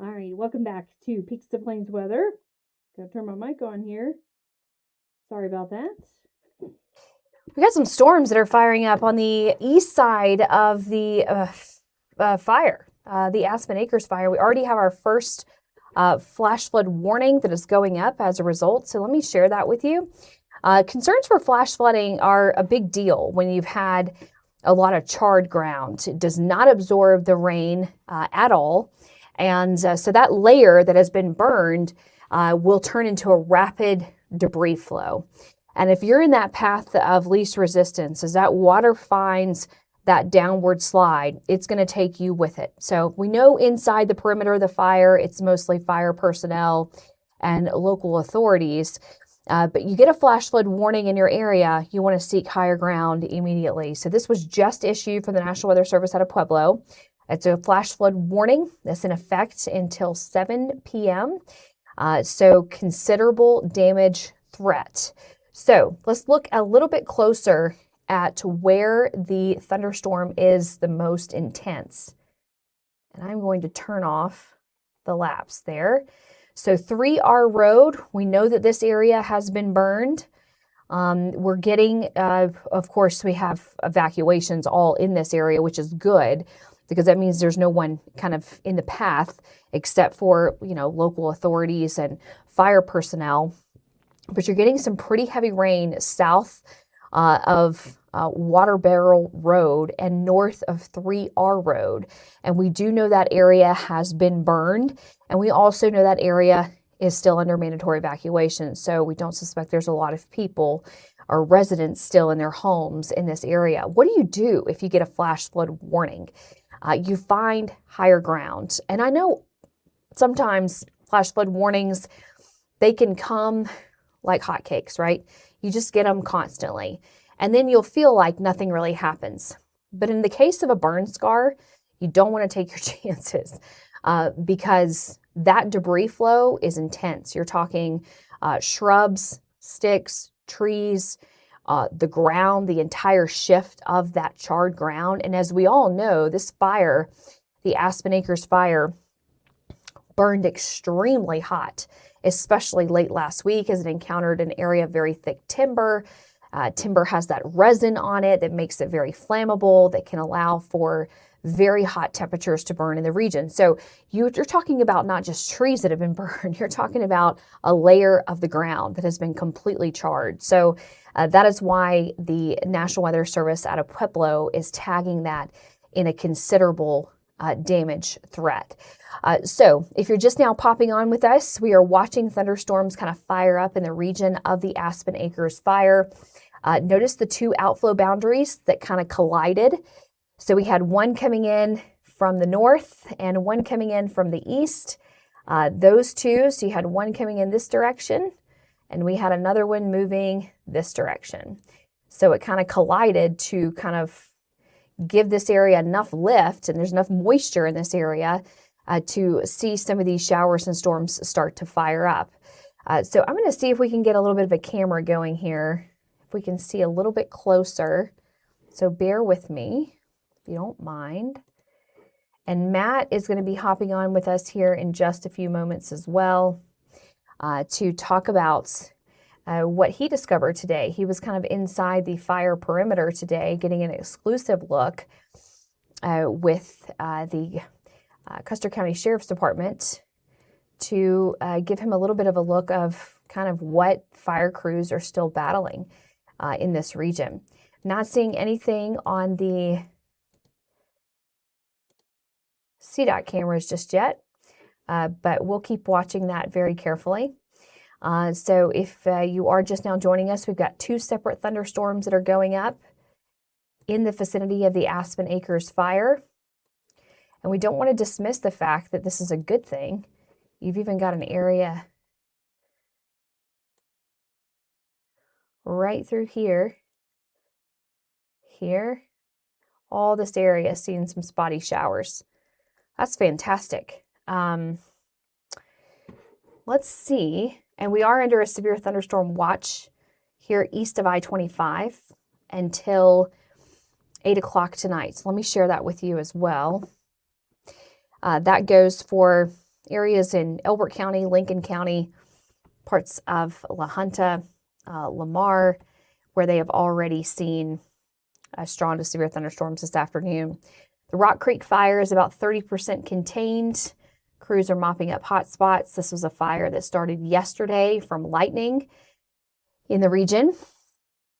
All right, welcome back to Peaks2Plains Weather. Gotta turn my mic on here. Sorry about that. We got some storms that are firing up on the east side of the fire, the Aspen Acres Fire. We already have our first flash flood warning that is going up as a result. So let me share that with you. Concerns for flash flooding are a big deal when you've had a lot of charred ground. It does not absorb the rain at all. And so that layer that has been burned will turn into a rapid debris flow. And if you're in that path of least resistance, as that water finds that downward slide, it's going to take you with it. So we know inside the perimeter of the fire, it's mostly fire personnel and local authorities. But you get a flash flood warning in your area, you want to seek higher ground immediately. So this was just issued from the National Weather Service out of Pueblo. It's a flash flood warning that's in effect until 7 p.m. So considerable damage threat. So let's look a little bit closer at where the thunderstorm is the most intense. And I'm going to turn off the laps there. So 3R Road, we know that this area has been burned. We're getting, of course, we have evacuations all in this area, which is good because that means there's no one kind of in the path except for, local authorities and fire personnel. But you're getting some pretty heavy rain south of Water Barrel Road and north of 3R Road. And we do know that area has been burned. And we also know that area is still under mandatory evacuation. So we don't suspect there's a lot of people or residents still in their homes in this area. What do you do if you get a flash flood warning? You find higher ground. And I know sometimes flash flood warnings, they can come like hotcakes, right? You just get them constantly. And then you'll feel like nothing really happens. But in the case of a burn scar, you don't want to take your chances because that debris flow is intense. You're talking shrubs, sticks, trees, the ground, the entire shift of that charred ground. And as we all know, this fire, the Aspen Acres Fire, burned extremely hot, especially late last week as it encountered an area of very thick timber. Timber has that resin on it that makes it very flammable, that can allow for very hot temperatures to burn in the region. So you're talking about not just trees that have been burned, you're talking about a layer of the ground that has been completely charred. So that is why the National Weather Service out of Pueblo is tagging that in a considerable damage threat. So if you're just now popping on with us, we are watching thunderstorms kind of fire up in the region of the Aspen Acres Fire. Notice the two outflow boundaries that kind of collided. So we had one coming in from the north and one coming in from the east. Those two, so you had one coming in this direction and we had another one moving this direction. So it kind of collided to kind of give this area enough lift, and there's enough moisture in this area to see some of these showers and storms start to fire up. So I'm going to see if we can get a little bit of a camera going here, if we can see a little bit closer. So bear with me, if you don't mind. And Matt is going to be hopping on with us here in just a few moments as well to talk about what he discovered today. He was kind of inside the fire perimeter today, getting an exclusive look with the Custer County Sheriff's Department to give him a little bit of a look of kind of what fire crews are still battling in this region. Not seeing anything on the CDOT cameras just yet, but we'll keep watching that very carefully. So if you are just now joining us, we've got two separate thunderstorms that are going up in the vicinity of the Aspen Acres Fire. And we don't want to dismiss the fact that this is a good thing. You've even got an area right through here, all this area seeing some spotty showers. That's fantastic. Let's see. And we are under a severe thunderstorm watch here east of I-25 until 8 o'clock tonight. So let me share that with you as well. That goes for areas in Elbert County, Lincoln County, parts of La Junta, Lamar, where they have already seen strong to severe thunderstorms this afternoon. The Rock Creek fire is about 30% contained. Crews are mopping up hot spots. This was a fire that started yesterday from lightning in the region.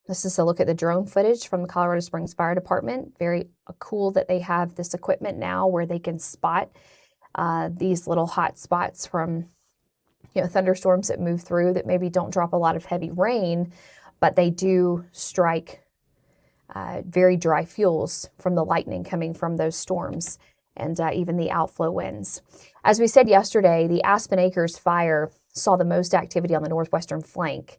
This is a look at the drone footage from the Colorado Springs Fire Department. Very cool that they have this equipment now where they can spot these little hot spots from thunderstorms that move through that maybe don't drop a lot of heavy rain, but they do strike very dry fuels from the lightning coming from those storms and even the outflow winds. As we said yesterday, the Aspen Acres Fire saw the most activity on the northwestern flank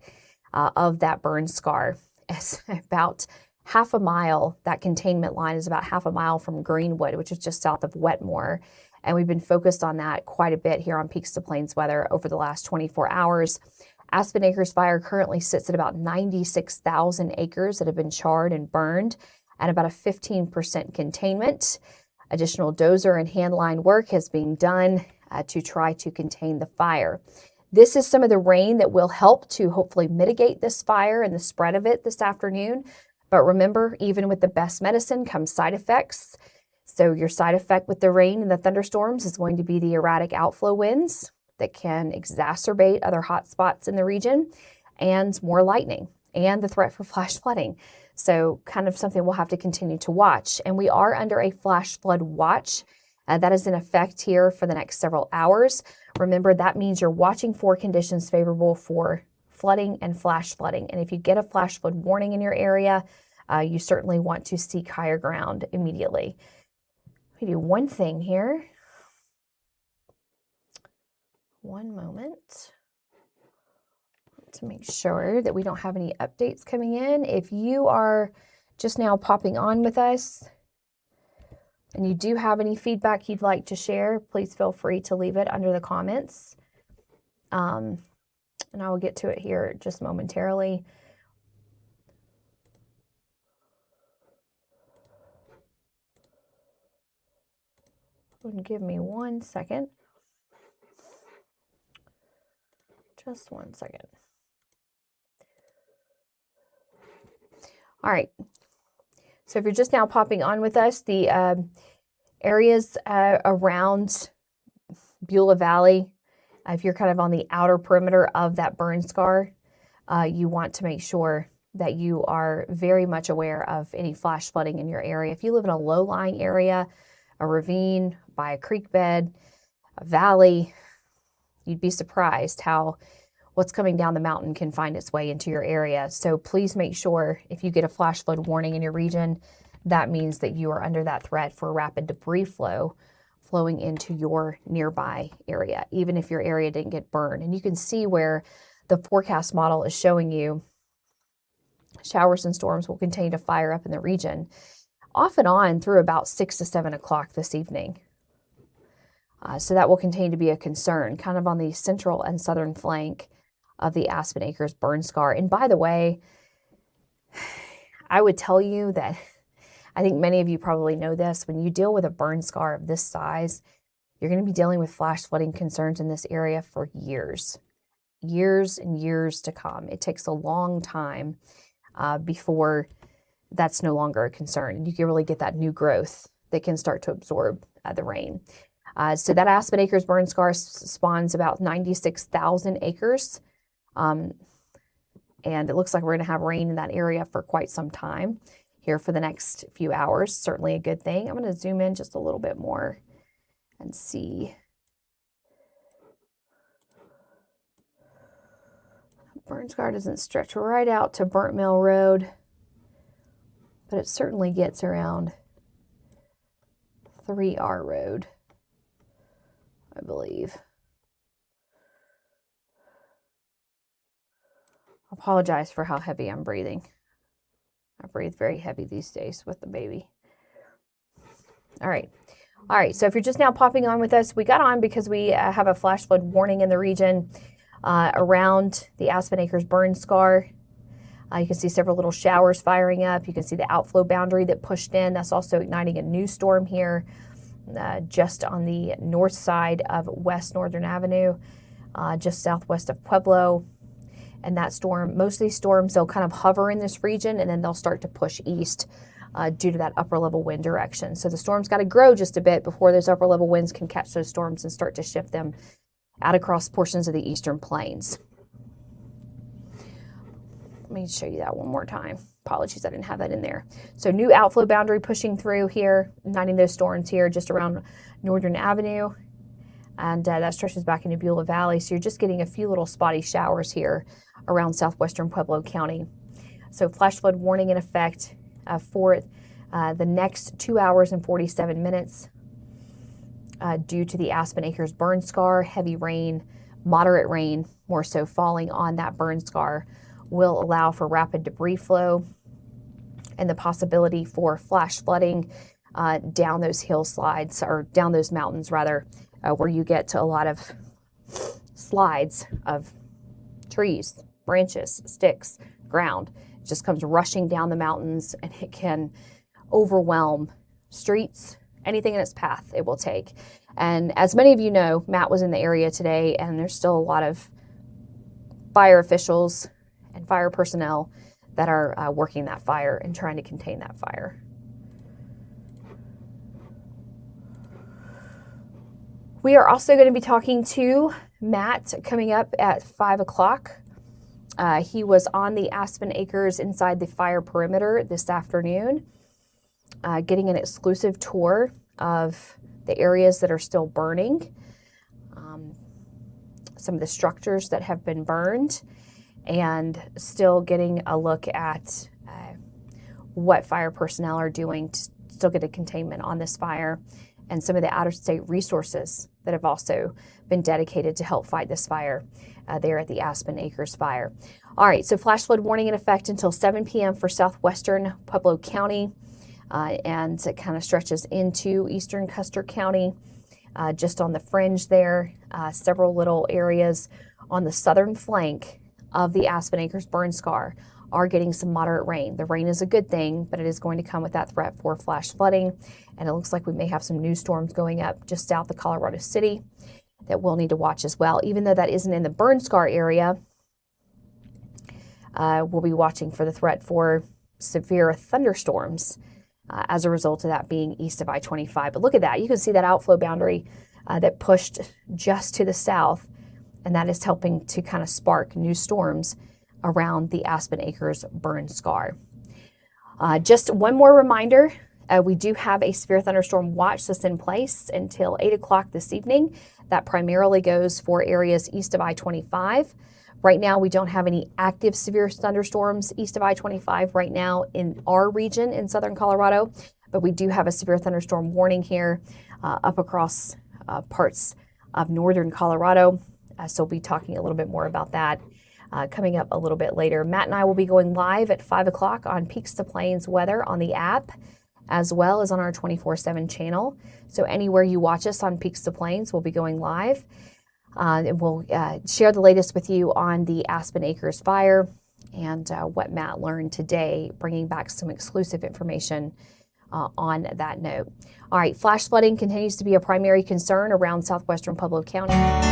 of that burn scar. It's about half a mile. That containment line is about half a mile from Greenwood, which is just south of Wetmore. And we've been focused on that quite a bit here on Peaks2Plains Weather over the last 24 hours. Aspen Acres Fire currently sits at about 96,000 acres that have been charred and burned at about a 15% containment. Additional dozer and handline work has been done to try to contain the fire. This is some of the rain that will help to hopefully mitigate this fire and the spread of it this afternoon. But remember, even with the best medicine comes side effects. So your side effect with the rain and the thunderstorms is going to be the erratic outflow winds that can exacerbate other hot spots in the region, and more lightning and the threat for flash flooding. So kind of something we'll have to continue to watch. And we are under a flash flood watch that is in effect here for the next several hours. Remember, that means you're watching for conditions favorable for flooding and flash flooding. And if you get a flash flood warning in your area, you certainly want to seek higher ground immediately. Let me do one thing here. One moment to make sure that we don't have any updates coming in. If you are just now popping on with us and you do have any feedback you'd like to share, please feel free to leave it under the comments. And I will get to it here just momentarily. Give me 1 second. Just 1 second. All right. So if you're just now popping on with us, the areas around Beulah Valley, if you're kind of on the outer perimeter of that burn scar, you want to make sure that you are very much aware of any flash flooding in your area. If you live in a low-lying area, a ravine, by a creek bed, a valley, you'd be surprised how what's coming down the mountain can find its way into your area. So please make sure if you get a flash flood warning in your region, that means that you are under that threat for rapid debris flow flowing into your nearby area, even if your area didn't get burned. And you can see where the forecast model is showing you showers and storms will continue to fire up in the region off and on through about 6 to 7 o'clock this evening. So that will continue to be a concern, kind of on the central and southern flank of the Aspen Acres burn scar. And by the way, I would tell you that I think many of you probably know this. When you deal with a burn scar of this size, you're going to be dealing with flash flooding concerns in this area for years and years to come. It takes a long time before that's no longer a concern. And you can really get that new growth that can start to absorb the rain. So that Aspen Acres burn scar spawns about 96,000 acres. And it looks like we're going to have rain in that area for quite some time here for the next few hours. Certainly a good thing. I'm going to zoom in just a little bit more and see. Burn scar doesn't stretch right out to Burnt Mill Road, but it certainly gets around 3R Road, I believe. I apologize for how heavy I'm breathing. I breathe very heavy these days with the baby. All right. So if you're just now popping on with us, we got on because we have a flash flood warning in the region around the Aspen Acres burn scar. You can see several little showers firing up. You can see the outflow boundary that pushed in. That's also igniting a new storm here just on the north side of West Northern Avenue, just southwest of Pueblo. And that storm, most of these storms, they'll kind of hover in this region and then they'll start to push east due to that upper level wind direction. So the storm's got to grow just a bit before those upper level winds can catch those storms and start to shift them out across portions of the eastern plains. Let me show you that one more time. Apologies, I didn't have that in there. So new outflow boundary pushing through here, igniting those storms here just around Northern Avenue. And that stretches back into Beulah Valley. So you're just getting a few little spotty showers here around southwestern Pueblo County. So flash flood warning in effect for the next 2 hours and 47 minutes due to the Aspen Acres burn scar. Heavy rain, moderate rain, more so falling on that burn scar, will allow for rapid debris flow and the possibility for flash flooding down those hillsides, or down those mountains rather, where you get to a lot of slides of trees, branches, sticks, ground. It just comes rushing down the mountains and it can overwhelm streets, anything in its path it will take. And as many of you know, Matt was in the area today, and there's still a lot of fire officials and fire personnel that are working that fire and trying to contain that fire. We are also going to be talking to Matt coming up at 5 o'clock. He was on the Aspen Acres inside the fire perimeter this afternoon, getting an exclusive tour of the areas that are still burning, some of the structures that have been burned, and still getting a look at what fire personnel are doing to still get a containment on this fire, and some of the out-of-state resources that have also been dedicated to help fight this fire there at the Aspen Acres Fire. All right, so flash flood warning in effect until 7 p.m. for southwestern Pueblo County, and it kind of stretches into eastern Custer County, just on the fringe there. Several little areas on the southern flank of the Aspen Acres burn scar are getting some moderate rain. The rain is a good thing, but it is going to come with that threat for flash flooding. And it looks like we may have some new storms going up just south of Colorado City that we'll need to watch as well. Even though that isn't in the burn scar area, we'll be watching for the threat for severe thunderstorms as a result of that being east of I-25. But look at that. You can see that outflow boundary that pushed just to the south, and that is helping to kind of spark new storms around the Aspen Acres burn scar. Just one more reminder, we do have a severe thunderstorm watch that's in place until 8 o'clock this evening. That primarily goes for areas east of I-25. Right now, we don't have any active severe thunderstorms east of I-25 right now in our region in southern Colorado, but we do have a severe thunderstorm warning here up across parts of northern Colorado. So we'll be talking a little bit more about that coming up a little bit later. Matt and I will be going live at 5 o'clock on Peaks2Plains Weather on the app, as well as on our 24/7 channel. So anywhere you watch us on Peaks2Plains, we'll be going live. And we'll share the latest with you on the Aspen Acres Fire and what Matt learned today, bringing back some exclusive information on that note. All right, flash flooding continues to be a primary concern around southwestern Pueblo County.